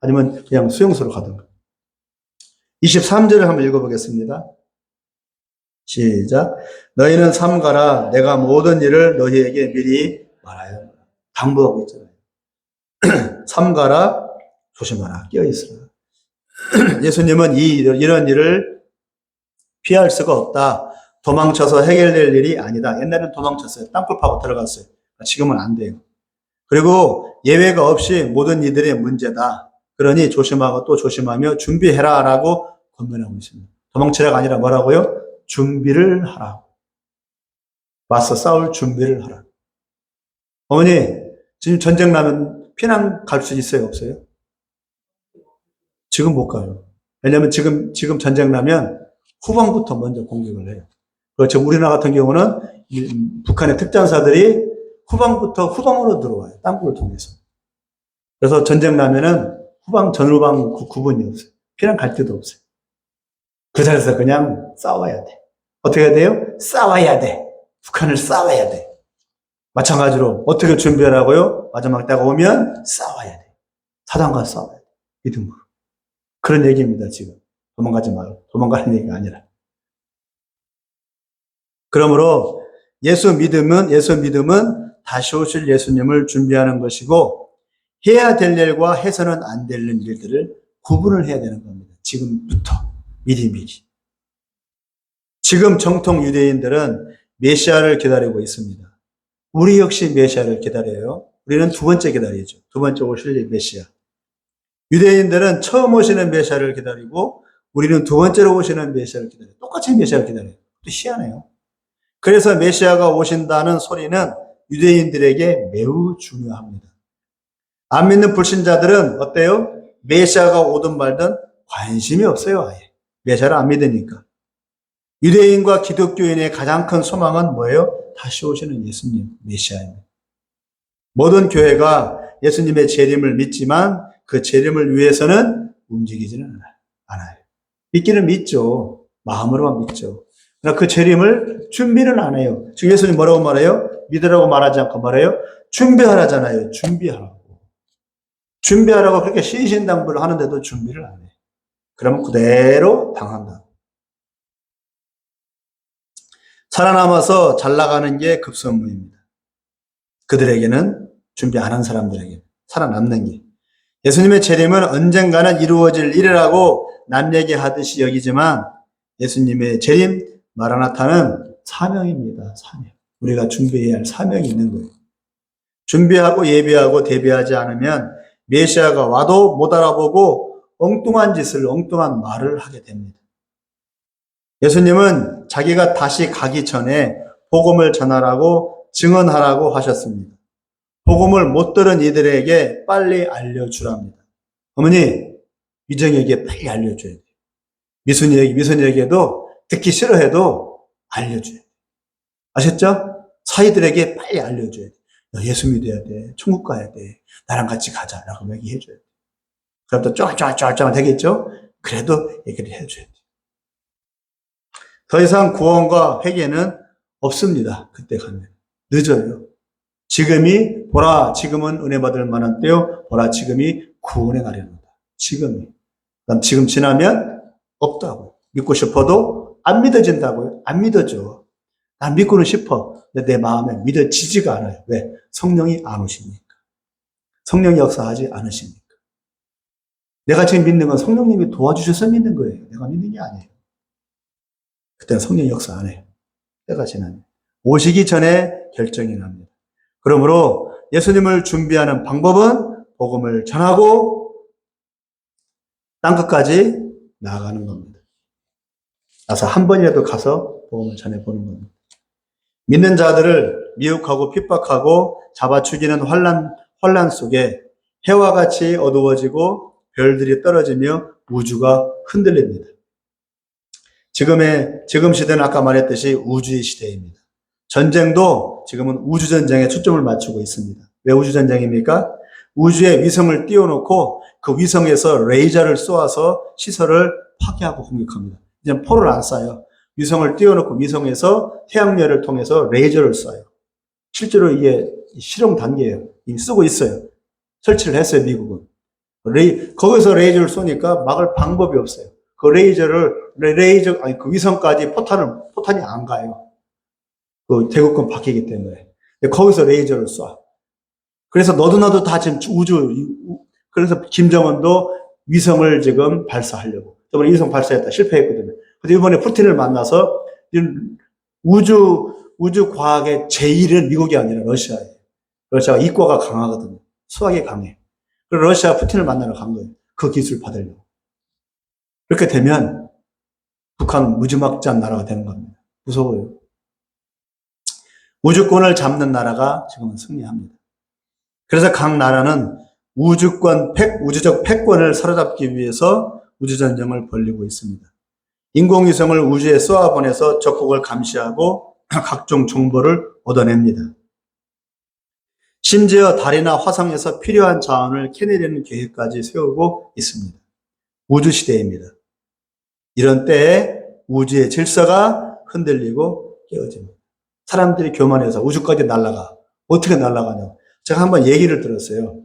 아니면 그냥 수용소로 가든가. 23절을 한번 읽어보겠습니다. 시작. 너희는 삼가라. 내가 모든 일을 너희에게 미리 말하여. 당부하고 있잖아요. 삼가라. 조심하라. 깨어있으라. 예수님은 이런 일을 피할 수가 없다. 도망쳐서 해결될 일이 아니다. 옛날에는 도망쳤어요. 땅굴 파고 들어갔어요. 지금은 안 돼요. 그리고 예외가 없이 모든 이들의 문제다. 그러니 조심하고 또 조심하며 준비해라 라고 권면하고 있습니다. 도망치라가 아니라 뭐라고요? 준비를 하라. 맞서 싸울 준비를 하라. 어머니, 지금 전쟁 나면 피난 갈 수 있어요? 없어요? 지금 못 가요. 왜냐면 지금 전쟁 나면 후방부터 먼저 공격을 해요. 그렇죠. 우리나라 같은 경우는 북한의 특전사들이 후방으로 들어와요. 땅굴을 통해서. 그래서 전쟁 나면은 전후방 구분이 없어요. 피난 갈 데도 없어요. 그 자리에서 그냥 싸워야 돼. 어떻게 해야 돼요? 싸워야 돼. 북한을 싸워야 돼. 마찬가지로 어떻게 준비하라고요? 마지막 때가 오면 싸워야 돼. 사단과 싸워야 돼. 믿음으로. 그런 얘기입니다, 지금. 도망가지 말고. 도망가는 얘기가 아니라. 그러므로 예수 믿음은 다시 오실 예수님을 준비하는 것이고 해야 될 일과 해서는 안 될 일들을 구분을 해야 되는 겁니다. 지금부터. 미리. 지금 정통 유대인들은 메시아를 기다리고 있습니다. 우리 역시 메시아를 기다려요. 우리는 두 번째 기다리죠. 두 번째 오실 메시아. 유대인들은 처음 오시는 메시아를 기다리고 우리는 두 번째로 오시는 메시아를 기다려요. 똑같이 메시아를 기다려요. 또 희한해요. 그래서 메시아가 오신다는 소리는 유대인들에게 매우 중요합니다. 안 믿는 불신자들은 어때요? 메시아가 오든 말든 관심이 없어요, 아예. 메시아를 안 믿으니까. 유대인과 기독교인의 가장 큰 소망은 뭐예요? 다시 오시는 예수님, 메시아입니다. 모든 교회가 예수님의 재림을 믿지만 그 재림을 위해서는 움직이지는 않아요. 믿기는 믿죠. 마음으로만 믿죠. 그러나 그 재림을 준비는 안 해요. 지금 예수님 뭐라고 말해요? 믿으라고 말하지 않고 말해요? 준비하라잖아요. 준비하라고. 준비하라고 그렇게 신신당부를 하는데도 준비를 안 해. 그러면 그대로 당한다. 살아남아서 잘 나가는 게 급선무입니다. 그들에게는 준비 안 한 사람들에게 살아남는 게. 예수님의 재림은 언젠가는 이루어질 일이라고 남 얘기하듯이 여기지만 예수님의 재림, 마라나타는 사명입니다. 사명. 우리가 준비해야 할 사명이 있는 거예요. 준비하고 예비하고 대비하지 않으면 메시아가 와도 못 알아보고 엉뚱한 짓을, 엉뚱한 말을 하게 됩니다. 예수님은 자기가 다시 가기 전에 복음을 전하라고 증언하라고 하셨습니다. 복음을 못 들은 이들에게 빨리 알려주랍니다. 어머니, 미정에게 빨리 알려줘야 돼요. 미선이에게도 듣기 싫어해도 알려줘야 돼요. 아셨죠? 사이들에게 빨리 알려줘야 돼요. 너 예수 믿어야 돼. 천국 가야 돼. 나랑 같이 가자. 라고 얘기해줘야 돼요. 그럼 또 쫄쫄쫄쫄 되겠죠? 그래도 얘기를 해줘야 돼요. 더 이상 구원과 회개는 없습니다. 그때 가면. 늦어요. 지금이 보라 지금은 은혜 받을 만한 때요. 보라 지금이 구원의 날이로다. 지금이. 그럼 지금 지나면 없다고요. 믿고 싶어도 안 믿어진다고요. 안 믿어져. 난 믿고는 싶어. 근데 내 마음에 믿어지지가 않아요. 왜? 성령이 안 오시니까. 성령이 역사하지 않으시니까. 내가 지금 믿는 건 성령님이 도와주셔서 믿는 거예요. 내가 믿는 게 아니에요. 그때는 성령이 역사 안 해요. 때가 지나면. 오시기 전에 결정이 납니다. 그러므로 예수님을 준비하는 방법은 복음을 전하고 땅끝까지 나아가는 겁니다. 나서 한 번이라도 가서 복음을 전해보는 겁니다. 믿는 자들을 미혹하고 핍박하고 잡아 죽이는 환란 속에 해와 같이 어두워지고 별들이 떨어지며 우주가 흔들립니다. 지금 시대는 아까 말했듯이 우주의 시대입니다. 전쟁도 지금은 우주전쟁에 초점을 맞추고 있습니다. 왜 우주전쟁입니까? 우주에 위성을 띄워놓고 그 위성에서 레이저를 쏘아서 시설을 파괴하고 공격합니다. 이제 포를 안 쏴요. 위성을 띄워놓고 위성에서 태양열을 통해서 레이저를 쏴요. 실제로 이게 실험 단계예요. 이미 쓰고 있어요. 설치를 했어요, 미국은. 거기서 레이저를 쏘니까 막을 방법이 없어요. 그 그 위성까지 포탄이 안 가요. 그 대구권 바뀌기 때문에. 거기서 레이저를 쏴. 그래서 너도 나도 다 지금 그래서 김정은도 위성을 지금 발사하려고. 저번에 위성 발사했다 실패했거든요. 근데 이번에 푸틴을 만나서 우주 과학의 제1은 미국이 아니라 러시아예요. 러시아가 이과가 강하거든요. 수학이 강해. 그래서 러시아 푸틴을 만나러 간 거예요. 그 기술 받으려고. 그렇게 되면 북한 무지막지한 나라가 되는 겁니다. 무서워요. 우주권을 잡는 나라가 지금은 승리합니다. 그래서 각 나라는 우주적 패권을 사로잡기 위해서 우주전쟁을 벌이고 있습니다. 인공위성을 우주에 쏘아보내서 적국을 감시하고 각종 정보를 얻어냅니다. 심지어 달이나 화성에서 필요한 자원을 캐내려는 계획까지 세우고 있습니다. 우주시대입니다. 이런 때에 우주의 질서가 흔들리고 깨어집니다. 사람들이 교만해서 우주까지 날아가. 어떻게 날아가냐. 제가 한번 얘기를 들었어요.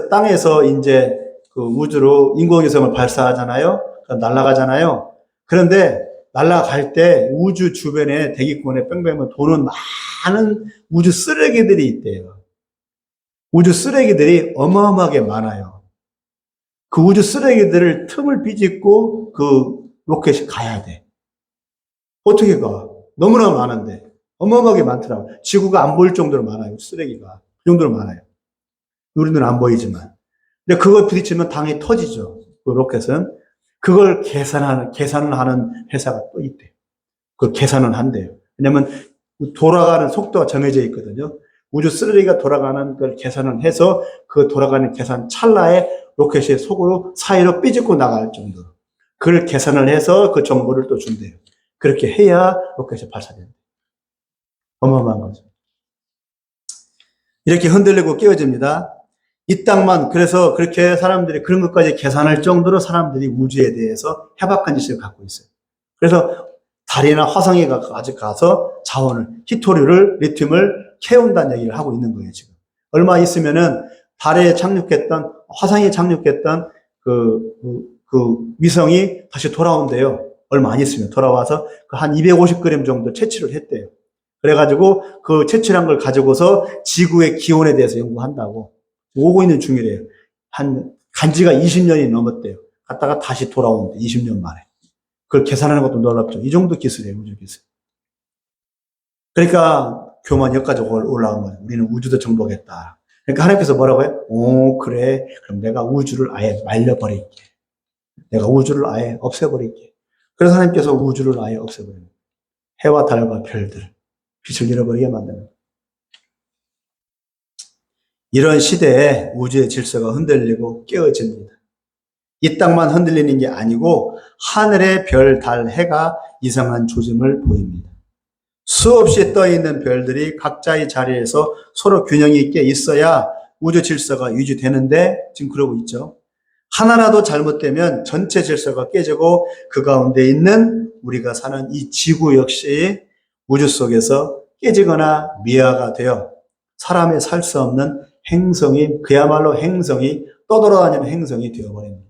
땅에서 이제 그 우주로 인공위성을 발사하잖아요. 날아가잖아요. 그런데 날아갈 때 우주 주변에 대기권에 뺑뺑 도는 많은 우주 쓰레기들이 있대요. 우주 쓰레기들이 어마어마하게 많아요. 그 우주 쓰레기들을 틈을 비집고 그 로켓이 가야 돼. 어떻게 가? 너무나 많은데. 어마어마하게 많더라고요. 지구가 안 보일 정도로 많아요. 쓰레기가. 그 정도로 많아요. 우리는 안 보이지만. 근데 그걸 부딪히면 당연히 터지죠. 그 로켓은. 그걸 계산을 하는 회사가 또 있대요. 그걸 계산을 한대요. 왜냐면 돌아가는 속도가 정해져 있거든요. 우주 쓰레기가 돌아가는 걸 계산을 해서 그 돌아가는 계산 찰나에 로켓이 사이로 삐집고 나갈 정도로. 그걸 계산을 해서 그 정보를 또 준대요. 그렇게 해야 로켓이 발사된대요. 어마어마한 거죠. 이렇게 흔들리고 깨어집니다. 이 땅만, 그래서 그렇게 사람들이 그런 것까지 계산할 정도로 사람들이 우주에 대해서 해박한 지식을 갖고 있어요. 그래서 달이나 화성에 아직 가서 자원을, 히토류를, 리튬을 캐온다는 얘기를 하고 있는 거예요, 지금. 얼마 있으면은 달에 착륙했던, 화성에 착륙했던 그 위성이 다시 돌아온대요. 얼마 안 있으면 돌아와서 한 250g 정도 채취를 했대요. 그래가지고 그 채취한 걸 가지고서 지구의 기온에 대해서 연구한다고 오고 있는 중이래요. 간지가 20년이 넘었대요. 갔다가 다시 돌아오는데 20년 만에. 그걸 계산하는 것도 놀랍죠. 이 정도 기술이에요, 우주 기술. 그러니까 교만 여기까지 올라온 거예요. 우리는 우주도 정복했다. 그러니까 하나님께서 뭐라고 해요? 오, 그래. 그럼 내가 우주를 아예 말려버릴게. 내가 우주를 아예 없애버릴게. 그래서 하나님께서 우주를 아예 없애버립니다. 해와 달과 별들, 빛을 잃어버리게 만드는 거예요. 이런 시대에 우주의 질서가 흔들리고 깨어집니다. 이 땅만 흔들리는 게 아니고 하늘의 별, 달, 해가 이상한 조짐을 보입니다. 수없이 떠있는 별들이 각자의 자리에서 서로 균형이 있게 있어야 우주 질서가 유지되는데 지금 그러고 있죠. 하나라도 잘못되면 전체 질서가 깨지고 그 가운데 있는 우리가 사는 이 지구 역시 우주 속에서 깨지거나 미화가 되어 사람이 살 수 없는 행성이, 그야말로 행성이, 떠돌아다니는 행성이 되어버립니다.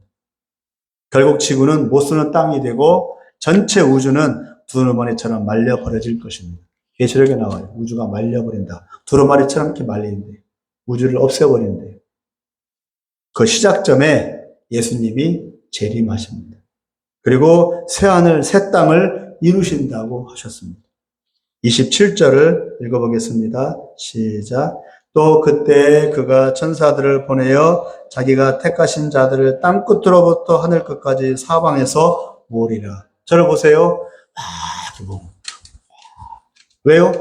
결국 지구는 못 쓰는 땅이 되고 전체 우주는 두루마리처럼 말려 버려질 것입니다. 계시록에 나와요. 우주가 말려버린다. 두루마리처럼 이렇게 말리는데 우주를 없애버리는데 그 시작점에 예수님이 재림하십니다. 그리고 새하늘 새 땅을 이루신다고 하셨습니다. 27절을 읽어보겠습니다. 시작. 또 그때 그가 천사들을 보내어 자기가 택하신 자들을 땅 끝으로부터 하늘 끝까지 사방에서 모으리라. 저를 보세요. 왜요?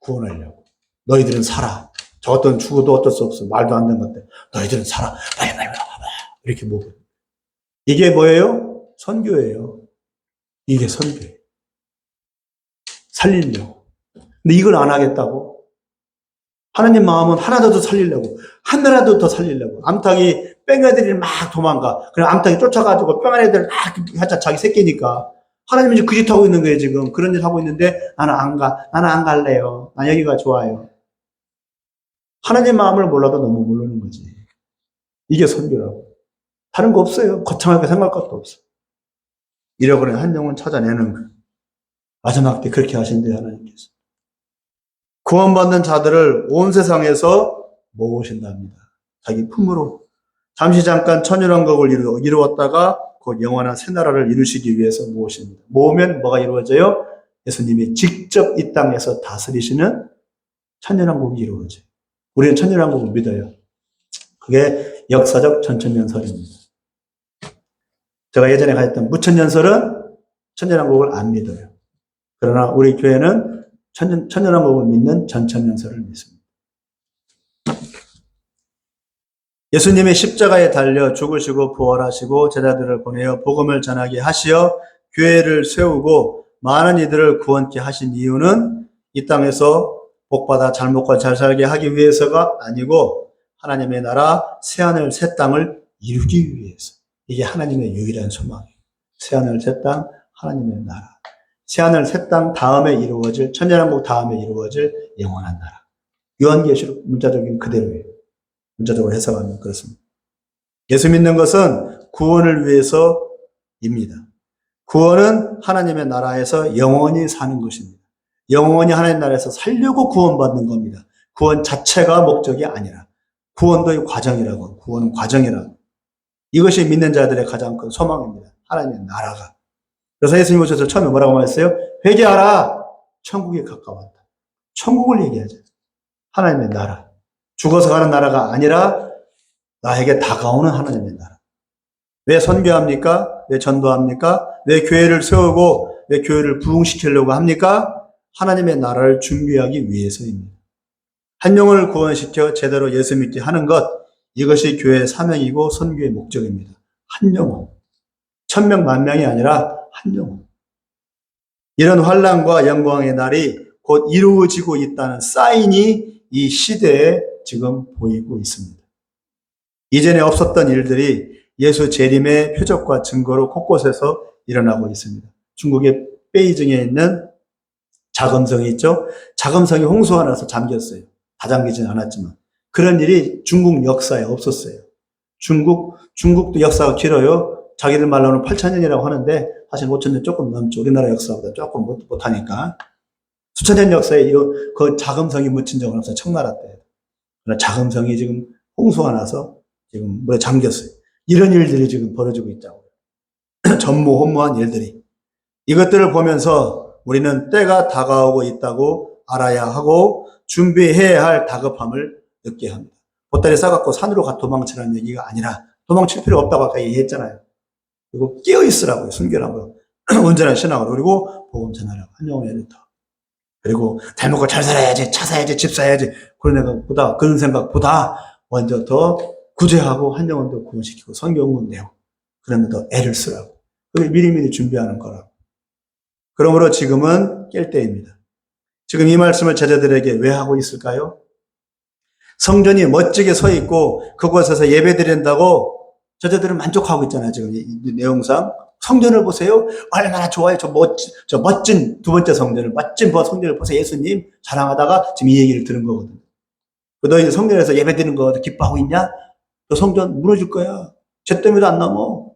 구원하려고. 너희들은 살아. 저 어떤 죽어도 어쩔 수 없어. 말도 안 되는 건데. 너희들은 살아. 빨리 이렇게 모으고. 이게 뭐예요? 선교예요. 이게 선교예요. 살리려고. 근데 이걸 안 하겠다고? 하나님 마음은 하나도 더 살리려고, 하나라도 더 살리려고. 암탉이 뺑애들이 막 도망가. 그럼 암탉이 쫓아가지고 뺑애들 막 하자 자기 새끼니까. 하나님은 이제 그 짓 하고 있는 거예요, 지금. 그런 짓 하고 있는데 나는 안 가. 나는 안 갈래요. 난 여기가 좋아요. 하나님 마음을 몰라도 너무 모르는 거지. 이게 선교라고. 다른 거 없어요. 거창하게 생각할 것도 없어. 잃어버린 한 영혼 찾아내는 거. 마지막 때 그렇게 하신대요, 하나님께서. 구원받는 자들을 온 세상에서 모으신답니다. 자기 품으로. 잠시 잠깐 천연왕국을 이루었다가 곧 영원한 새 나라를 이루시기 위해서 모으십니다. 모으면 뭐가 이루어져요? 예수님이 직접 이 땅에서 다스리시는 천연왕국이 이루어져요. 우리는 천연왕국을 믿어요. 그게 역사적 전천년설입니다. 제가 예전에 가졌던 무천년설은 천연왕국을 안 믿어요. 그러나 우리 교회는 천연왕국을 믿는 전천년설을 믿습니다. 예수님이 십자가에 달려 죽으시고 부활하시고 제자들을 보내어 복음을 전하게 하시어 교회를 세우고 많은 이들을 구원케 하신 이유는 이 땅에서 복받아 잘 먹고 잘 살게 하기 위해서가 아니고 하나님의 나라 새하늘 새 땅을 이루기 위해서. 이게 하나님의 유일한 소망이에요. 새하늘 새 땅, 하나님의 나라. 새하늘 새 땅 다음에 이루어질, 천년왕국 다음에 이루어질 영원한 나라. 요한계시록 문자적인 그대로예요. 문자적으로 해석하면 그렇습니다. 예수 믿는 것은 구원을 위해서입니다. 구원은 하나님의 나라에서 영원히 사는 것입니다. 영원히 하나님 나라에서 살려고 구원받는 겁니다. 구원 자체가 목적이 아니라 구원도 과정이라고, 구원은 과정이라고. 이것이 믿는 자들의 가장 큰 소망입니다. 하나님의 나라가. 그래서 예수님 오셔서 처음에 뭐라고 말했어요? 회개하라. 천국이 가까웠다. 천국을 얘기하죠. 하나님의 나라. 죽어서 가는 나라가 아니라 나에게 다가오는 하나님의 나라. 왜 선교합니까? 왜 전도합니까? 왜 교회를 세우고 왜 교회를 부흥시키려고 합니까? 하나님의 나라를 준비하기 위해서입니다. 한 영혼을 구원시켜 제대로 예수 믿게 하는 것, 이것이 교회의 사명이고 선교의 목적입니다. 한 영혼. 1000명, 10,000명이 아니라 한 영혼. 이런 환란과 영광의 날이 곧 이루어지고 있다는 사인이 이 시대에 지금 보이고 있습니다. 이전에 없었던 일들이 예수 재림의 표적과 증거로 곳곳에서 일어나고 있습니다. 중국의 베이징에 있는 자금성이 있죠. 자금성이 홍수가 나서 잠겼어요. 다 잠기진 않았지만. 그런 일이 중국 역사에 없었어요. 중국도 역사가 길어요. 자기들 말로는 8,000년이라고 하는데 사실 5,000년 조금 넘죠. 우리나라 역사보다 조금 못하니까. 수천 년 역사에 그 자금성이 묻힌 적은 없어요. 청나라 때. 그러나 자금성이 지금 홍수가 나서 지금 물에 잠겼어요. 이런 일들이 지금 벌어지고 있다고요. 전무후무한 일들이. 이것들을 보면서 우리는 때가 다가오고 있다고 알아야 하고 준비해야 할 다급함을 느껴야 합니다. 보따리 싸갖고 산으로 도망치라는 얘기가 아니라 도망칠 필요 없다고 아까 얘기했잖아요. 그리고 깨어있으라고요. 순결하고요. 온전한 신앙으로. 그리고 복음 전하라고. 한 영혼에 더. 그리고 잘 먹고 잘 살아야지, 차 사야지, 집 사야지. 그런 생각보다 먼저 더 구제하고 한 영혼 더 구원시키고 성경은 내고 그러면 더 애를 쓰라고. 그게 미리미리 준비하는 거라고. 그러므로 지금은 깰 때입니다. 지금 이 말씀을 제자들에게 왜 하고 있을까요? 성전이 멋지게 서 있고 그곳에서 예배 드린다고 제자들은 만족하고 있잖아요. 지금 이 내용상. 성전을 보세요. 얼마나 좋아요. 저 멋진 두 번째 성전을, 멋진 성전을 보세요. 예수님 자랑하다가 지금 이 얘기를 들은 거거든요. 너희 성전에서 예배 드리는 거 기뻐하고 있냐? 너 성전 무너질 거야. 죄 때문에도 안 넘어.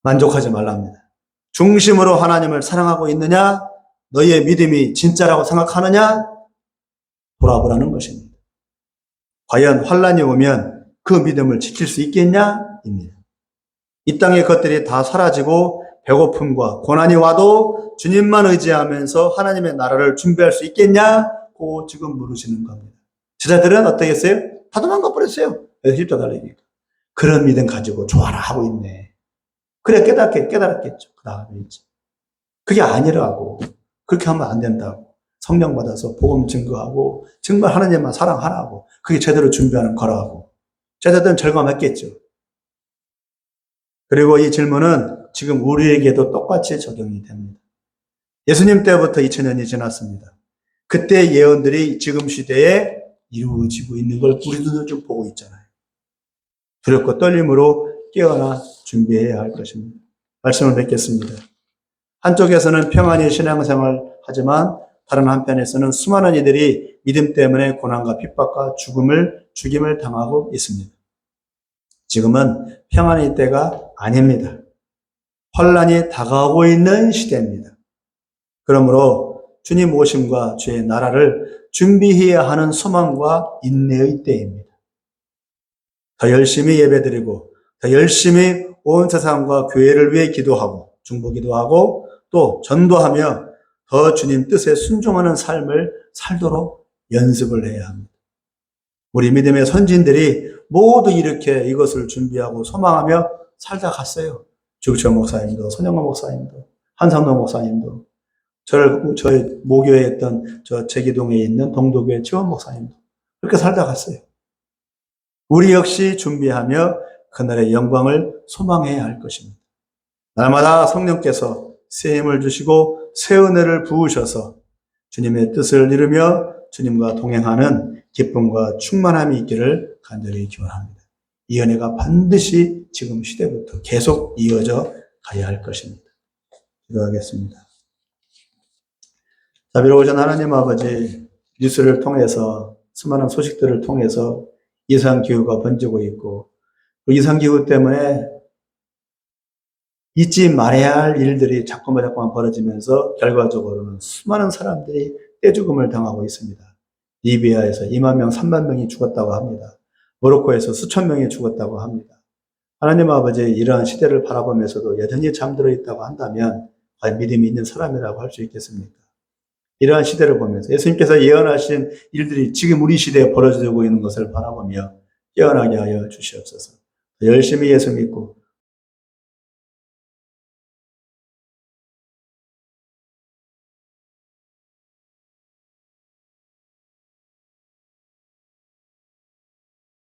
만족하지 말랍니다. 중심으로 하나님을 사랑하고 있느냐? 너희의 믿음이 진짜라고 생각하느냐? 돌아보라는 것입니다. 과연 환란이 오면 그 믿음을 지킬 수 있겠냐? 입니다. 이 땅의 것들이 다 사라지고 배고픔과 고난이 와도 주님만 의지하면서 하나님의 나라를 준비할 수 있겠냐고 지금 물으시는 겁니다. 제자들은 어떻게 했어요? 다 도망가 버렸어요. 십자가 달리니까. 그런 믿음 가지고 좋아라 하고 있네. 그래 깨달았겠죠. 그 다음에 이제. 그게 아니라고. 그렇게 하면 안 된다고. 성령 받아서 복음 증거하고 정말 하나님만 사랑하라고. 그게 제대로 준비하는 거라고. 제자들은 절감했겠죠. 그리고 이 질문은 지금 우리에게도 똑같이 적용이 됩니다. 예수님 때부터 2000년이 지났습니다. 그때 예언들이 지금 시대에 이루어지고 있는 걸 우리도 좀 보고 있잖아요. 두렵고 떨림으로 깨어나 준비해야 할 것입니다. 말씀을 뵙겠습니다. 한쪽에서는 평안히 신앙생활 하지만 다른 한편에서는 수많은 이들이 믿음 때문에 고난과 핍박과 죽임을 당하고 있습니다. 지금은 평안의 때가 아닙니다. 환란이 다가오고 있는 시대입니다. 그러므로 주님 오심과 주의 나라를 준비해야 하는 소망과 인내의 때입니다. 더 열심히 예배드리고 더 열심히 온 세상과 교회를 위해 기도하고 중보기도하고 또 전도하며 더 주님 뜻에 순종하는 삶을 살도록 연습을 해야 합니다. 우리 믿음의 선진들이 모두 이렇게 이것을 준비하고 소망하며 살다 갔어요. 주구철 목사님도, 손영관 목사님도, 한상도 목사님도, 저희 모교에 있던 제기동에 있는 동도교회 지원 목사님도 그렇게 살다 갔어요. 우리 역시 준비하며 그날의 영광을 소망해야 할 것입니다. 날마다 성령께서 새 힘을 주시고 새 은혜를 부으셔서 주님의 뜻을 이루며 주님과 동행하는 기쁨과 충만함이 있기를 간절히 기원합니다. 이 은혜가 반드시 지금 시대부터 계속 이어져 가야 할 것입니다. 기도하겠습니다. 자비로우신 하나님 아버지, 뉴스를 통해서 수많은 소식들을 통해서 이상기후가 번지고 있고 그 이상기후 때문에 잊지 말아야 할 일들이 자꾸만 벌어지면서 결과적으로는 수많은 사람들이 떼죽음을 당하고 있습니다. 리비아에서 2만 명, 3만 명이 죽었다고 합니다. 모로코에서 수천 명이 죽었다고 합니다. 하나님 아버지, 이러한 시대를 바라보면서도 여전히 잠들어 있다고 한다면 과연 믿음이 있는 사람이라고 할 수 있겠습니까? 이러한 시대를 보면서 예수님께서 예언하신 일들이 지금 우리 시대에 벌어지고 있는 것을 바라보며 깨어나게 하여 주시옵소서. 열심히 예수 믿고